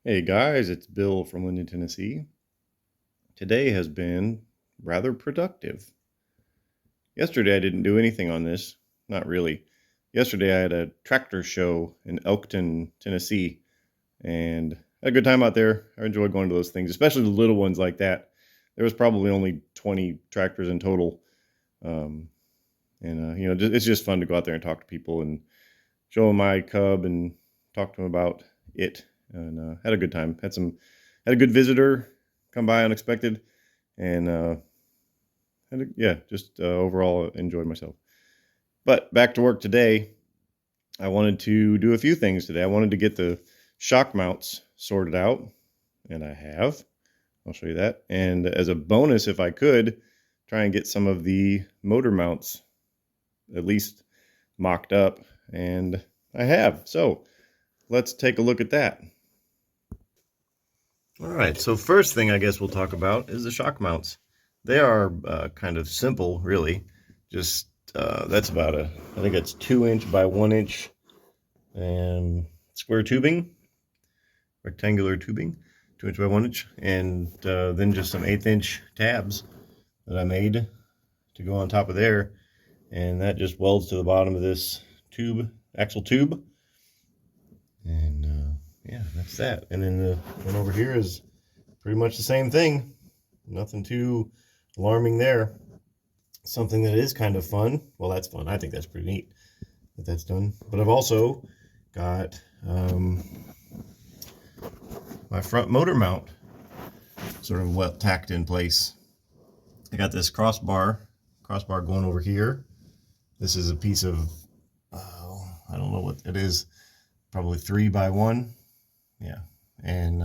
Hey guys, it's Bill from Linden, Tennessee. Today has been rather productive. Yesterday I didn't do anything on this, not really. Yesterday I had a tractor show in Elkton, Tennessee, and had a good time out there. I enjoy going to those things, especially the little ones like that. There was probably only 20 tractors in total, um, and it's just fun to go out there and talk to people and show them my cub and talk to them about it, and had a good time. Had a good visitor come by unexpected, and just overall enjoyed myself. But back to work today. I wanted to do a few things today. I wanted to get the shock mounts sorted out, and I have. I'll show you that. And as a bonus, if I could, try and get some of the motor mounts at least mocked up, and I have. So let's take a look at that. All right, so first thing I guess we'll talk about is the shock mounts. They are kind of simple, really. Just that's about I think it's 2" by 1" and square tubing, rectangular tubing, 2" by 1", and then just some 1/8" tabs that I made to go on top of there, and that just welds to the bottom of this tube, axle tube, and yeah, that's that. And then the one over here is pretty much the same thing. Nothing too alarming there. Something that is kind of fun. Well, that's fun. I think that's pretty neat that that's done. But I've also got my front motor mount sort of well tacked in place. I got this crossbar going over here. This is a piece of, I don't know what it is, probably 3 by 1. Yeah, and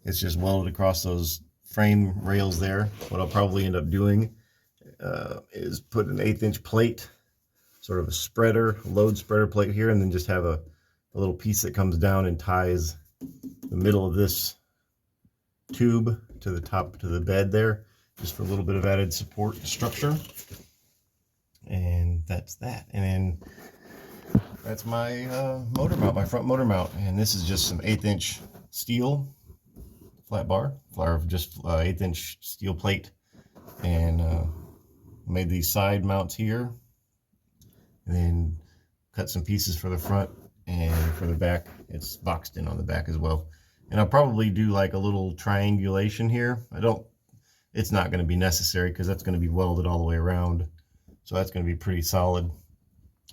it's just welded across those frame rails there. What I'll probably end up doing is put an 1/8" plate, sort of a spreader, load spreader plate here, and then just have a little piece that comes down and ties the middle of this tube to the top, to the bed there, just for a little bit of added support structure. And that's that. And then that's my motor mount, my front motor mount. And this is just some 1/8" steel flat bar, just 1/8" steel plate, and made these side mounts here, and then cut some pieces for the front, and for the back it's boxed in on the back as well. And I'll probably do like a little triangulation here. It's not going to be necessary because that's going to be welded all the way around, so that's going to be pretty solid.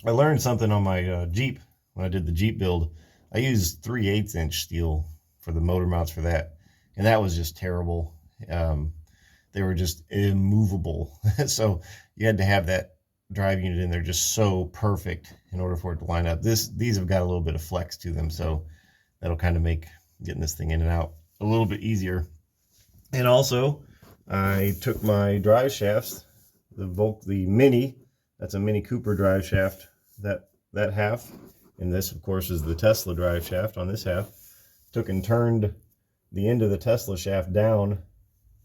I learned something on my Jeep when I did the Jeep build. I used 3/8" steel for the motor mounts for that, and that was just terrible. They were just immovable. So you had to have that drive unit in there just so perfect in order for it to line up. These have got a little bit of flex to them, so that'll kind of make getting this thing in and out a little bit easier. And also, I took my drive shafts, the Mini, that's a Mini Cooper drive shaft, that half, and this of course is the Tesla drive shaft on this half. Took and turned the end of the Tesla shaft down.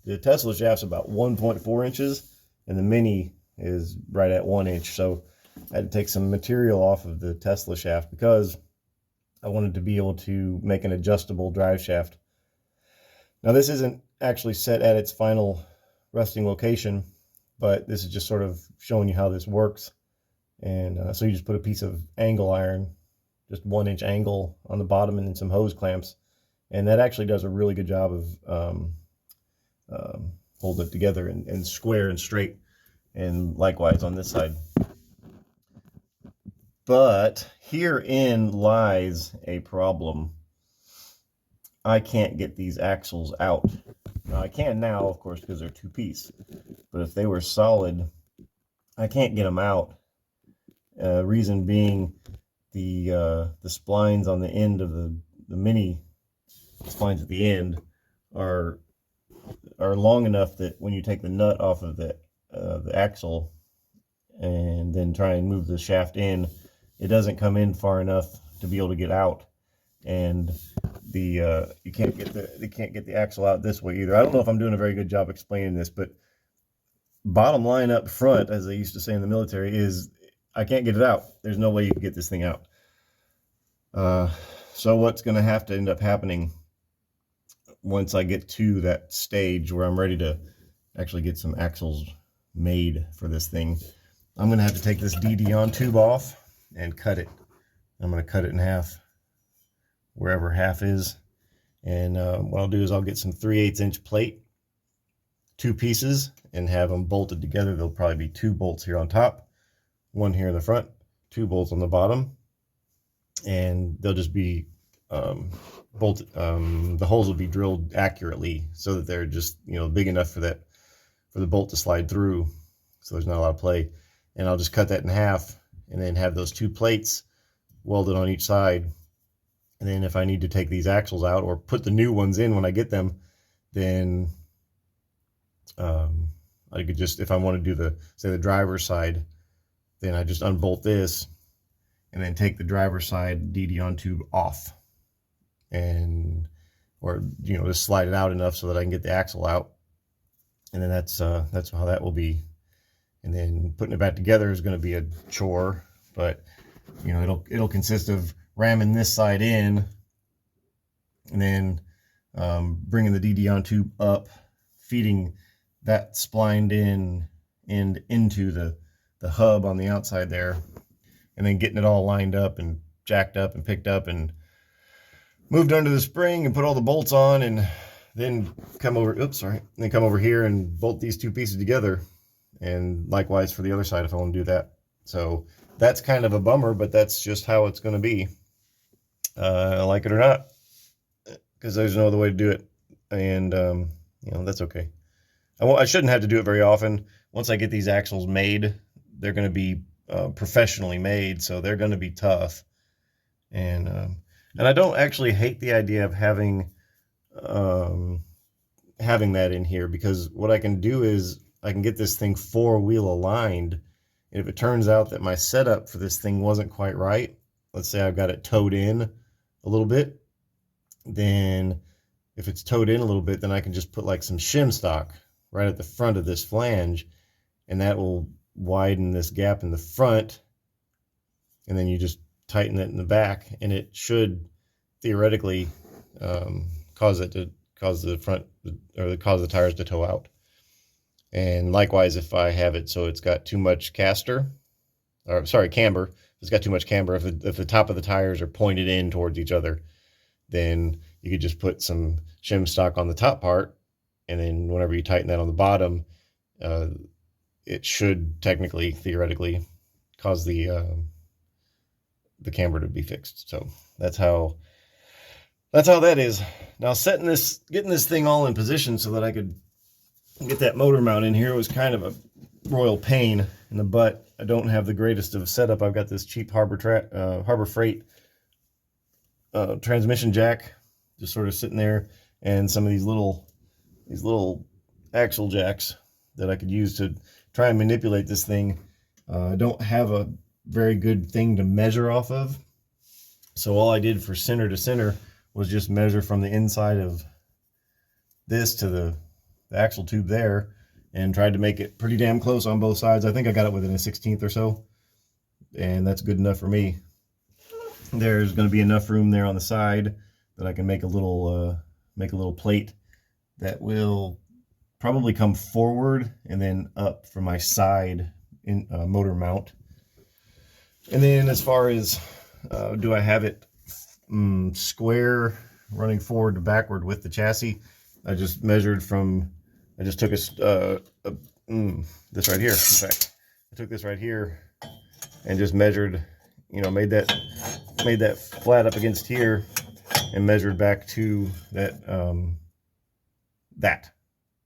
The Tesla shaft's about 1.4 inches, and the Mini is right at 1 inch. So I had to take some material off of the Tesla shaft because I wanted to be able to make an adjustable drive shaft. Now this isn't actually set at its final resting location, but this is just sort of showing you how this works. And so you just put a piece of angle iron, just 1 inch angle on the bottom, and then some hose clamps. And that actually does a really good job of holding it together and square and straight. And likewise on this side. But herein lies a problem. I can't get these axles out. Now I can now, of course, because they're 2-piece. But if they were solid, I can't get them out. Reason being, the splines on the end of the Mini splines at the end are long enough that when you take the nut off of the axle and then try and move the shaft in, it doesn't come in far enough to be able to get out. And you can't get the axle out this way either. I don't know if I'm doing a very good job explaining this, but bottom line up front, as they used to say in the military, is I can't get it out. There's no way you can get this thing out. So what's going to have to end up happening once I get to that stage where I'm ready to actually get some axles made for this thing, I'm going to have to take this DD-on tube off and cut it. I'm going to cut it in half, wherever half is. And what I'll do is I'll get some 3/8 inch plate, 2 pieces, and have them bolted together. There'll probably be 2 bolts here on top, 1 here in the front, 2 bolts on the bottom, and they'll just be bolted. The holes will be drilled accurately so that they're just, you know, big enough for the bolt to slide through, so there's not a lot of play. And I'll just cut that in half and then have those 2 plates welded on each side. And then if I need to take these axles out or put the new ones in when I get them, then I could just, if I want to do say the driver's side, then I just unbolt this and then take the driver's side DD-on tube off, and, or, you know, just slide it out enough so that I can get the axle out. And then that's how that will be. And then putting it back together is going to be a chore, but, you know, it'll consist of ramming this side in, and then bringing the DD-on tube up, feeding that splined in end into the hub on the outside there, and then getting it all lined up and jacked up and picked up and moved under the spring and put all the bolts on, and then come over here and bolt these 2 pieces together. And likewise for the other side if I want to do that. So that's kind of a bummer, but that's just how it's going to be. Like it or not, because there's no other way to do it. And, you know, that's okay. I shouldn't have to do it very often. Once I get these axles made, they're going to be professionally made, so they're going to be tough. And I don't actually hate the idea of having that in here, because what I can do is I can get this thing 4-wheel aligned. And if it turns out that my setup for this thing wasn't quite right, let's say I've got it towed in a little bit, then if it's towed in a little bit, then I can just put like some shim stock right at the front of this flange, and that will widen this gap in the front, and then you just tighten it in the back, and it should theoretically cause the tires to tow out. And likewise, if I have it so it's got too much camber, if it's got too much camber, if the top of the tires are pointed in towards each other, then you could just put some shim stock on the top part, and then whenever you tighten that on the bottom, it should theoretically cause the camber to be fixed. So that's how that is. Now getting this thing all in position so that I could get that motor mount in here was kind of a royal pain in the butt. I don't have the greatest of setup. I've got this cheap Harbor Freight transmission jack just sort of sitting there, and some of these little axle jacks that I could use to try and manipulate this thing. I don't have a very good thing to measure off of, so all I did for center to center was just measure from the inside of this to the axle tube there, and tried to make it pretty damn close on both sides. I think I got it within a 1/16 or so, and that's good enough for me. There's going to be enough room there on the side that I can make a little plate that will probably come forward and then up from my side in motor mount. And then as far as do I have it square running forward to backward with the chassis, I just measured from, I just took this right here. In fact, I took this right here and just measured, you know, made that flat up against here, and measured back to that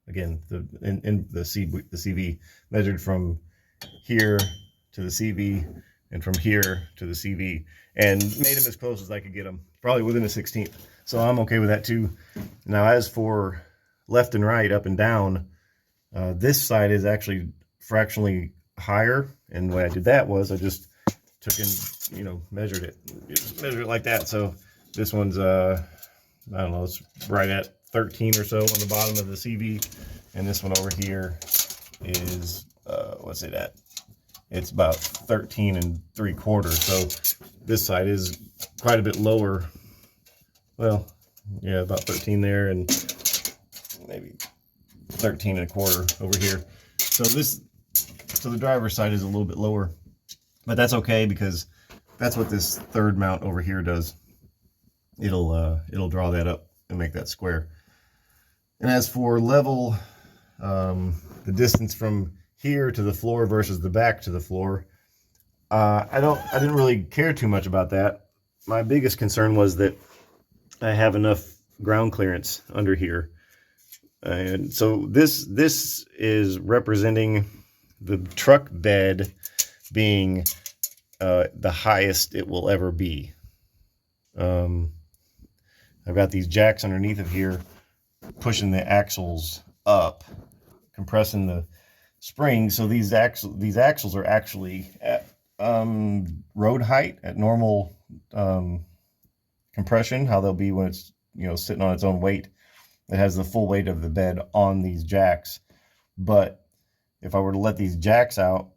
again, in the CV, measured from here to the CV and from here to the CV, and made them as close as I could get them, probably within a 1/16. So I'm okay with that too. Now, as for left and right, up and down, this side is actually fractionally higher, and the way I did that was I just took and, you know, measured it like that. So this one's I don't know, it's right at 13 or so on the bottom of the CV, and this one over here is what's it at? It's about 13 3/4. So this side is quite a bit lower. Well, yeah, about 13 there, and maybe 13 and a quarter over here. So the driver's side is a little bit lower, but that's okay because that's what this third mount over here does. It'll draw that up and make that square. And as for level, the distance from here to the floor versus the back to the floor, I didn't really care too much about that. My biggest concern was that I have enough ground clearance under here. And so this is representing the truck bed being the highest it will ever be. I've got these jacks underneath of here pushing the axles up, compressing the springs. So these axles are actually at road height, at normal compression, how they'll be when it's, you know, sitting on its own weight. It has the full weight of the bed on these jacks. But if I were to let these jacks out,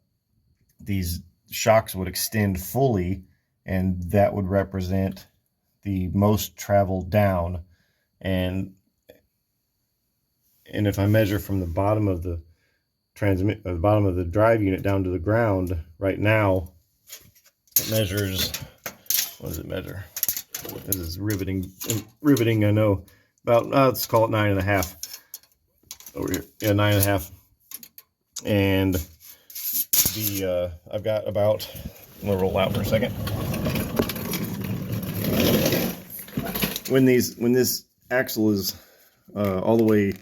these shocks would extend fully, and that would represent the most travel down. And if I measure from the bottom of the bottom of the drive unit down to the ground, right now it measures, what does it measure? This is riveting, I know. About, let's call it 9.5 over here. Yeah, 9.5. And the I've got about, I'm gonna roll out for a second. When this axle is all the way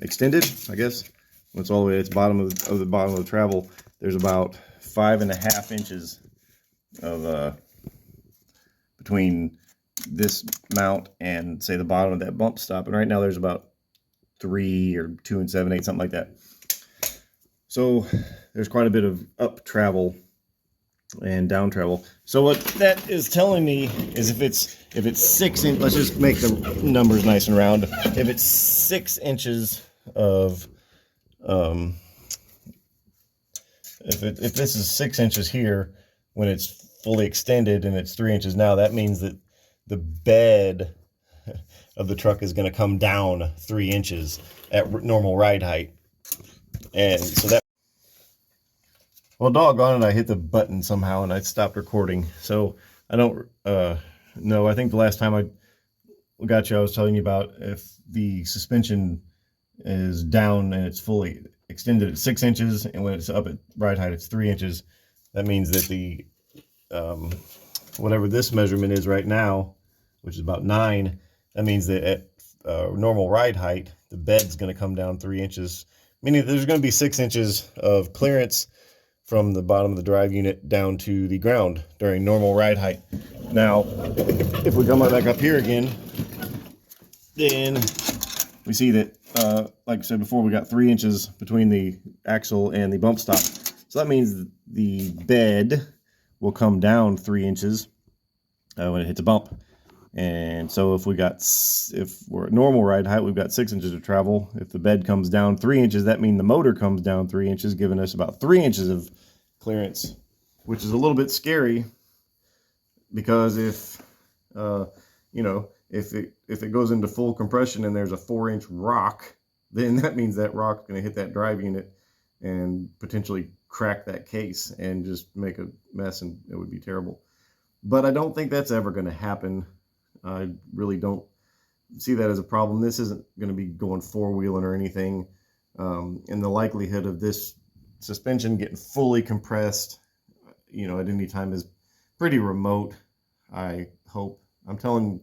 extended, I guess, when it's all the way at its bottom of the bottom of the travel, there's about 5.5 inches of between this mount and, say, the bottom of that bump stop. And right now there's about 3 or 2 7/8, something like that. So there's quite a bit of up travel and down travel. So what that is telling me is if it's 6 inches, let's just make the numbers nice and round. If it's 6 inches of if this is 6 inches here when it's fully extended and it's 3 inches now, that means that the bed of the truck is going to come down 3 inches at normal ride height. And so that, well, doggone it, I hit the button somehow and I stopped recording. So I don't know. I think the last time I got you, I was telling you about if the suspension is down and it's fully extended at 6 inches, and when it's up at ride height, it's 3 inches. That means that the whatever this measurement is right now, which is about 9, that means that at normal ride height, the bed's going to come down 3 inches, meaning there's going to be 6 inches of clearance from the bottom of the drive unit down to the ground during normal ride height. Now, if we come back up here again, then we see that, like I said before, we got 3 inches between the axle and the bump stop. So that means the bed will come down 3 inches when it hits a bump. And so if we're at normal ride height, we've got 6 inches to travel. If the bed comes down 3 inches, that means the motor comes down 3 inches, giving us about 3 inches of clearance, which is a little bit scary, because if if it goes into full compression and there's a 4-inch rock, then that means that rock's going to hit that drive unit and potentially crack that case and just make a mess, and it would be terrible. But I don't think that's ever going to happen. I really don't see that as a problem. This isn't going to be going four-wheeling or anything. And the likelihood of this suspension getting fully compressed, at any time is pretty remote, I hope. I'm telling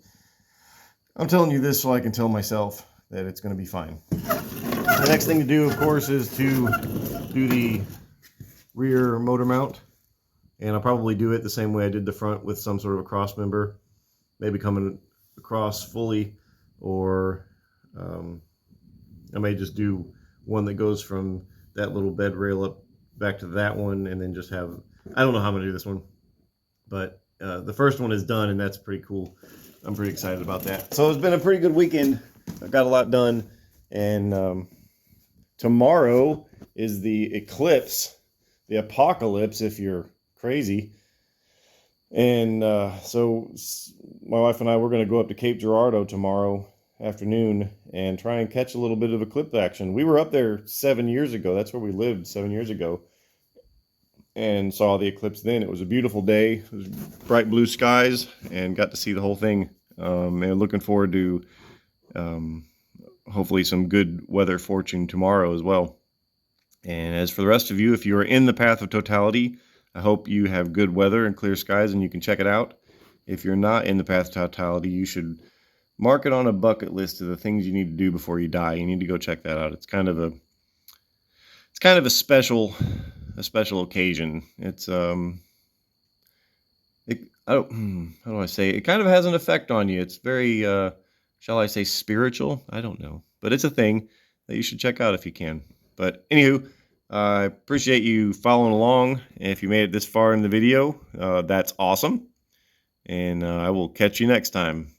you this so I can tell myself that it's going to be fine. The next thing to do, of course, is to do the rear motor mount. And I'll probably do it the same way I did the front, with some sort of a cross member, maybe coming across fully, or I may just do one that goes from that little bed rail up back to that one, and then just have, I don't know how I'm going to do this one, but the first one is done, and that's pretty cool. I'm pretty excited about that. So it's been a pretty good weekend. I've got a lot done, and tomorrow is the eclipse, the apocalypse, if you're crazy. And so my wife and I, we're going to go up to Cape Girardeau tomorrow afternoon and try and catch a little bit of eclipse action. We were up there 7 years ago. That's where we lived 7 years ago, and saw the eclipse then. It was a beautiful day. It was bright blue skies, and got to see the whole thing. And looking forward to hopefully some good weather fortune tomorrow as well. And as for the rest of you, if you are in the path of totality, I hope you have good weather and clear skies and you can check it out. If you're not in the path of totality, you should mark it on a bucket list of the things you need to do before you die. You need to go check that out. It's kind of a special occasion. It's how do I say it? It kind of has an effect on you. It's very shall I say spiritual? I don't know, but it's a thing that you should check out if you can. But anywho, I appreciate you following along. If you made it this far in the video, that's awesome. And I will catch you next time.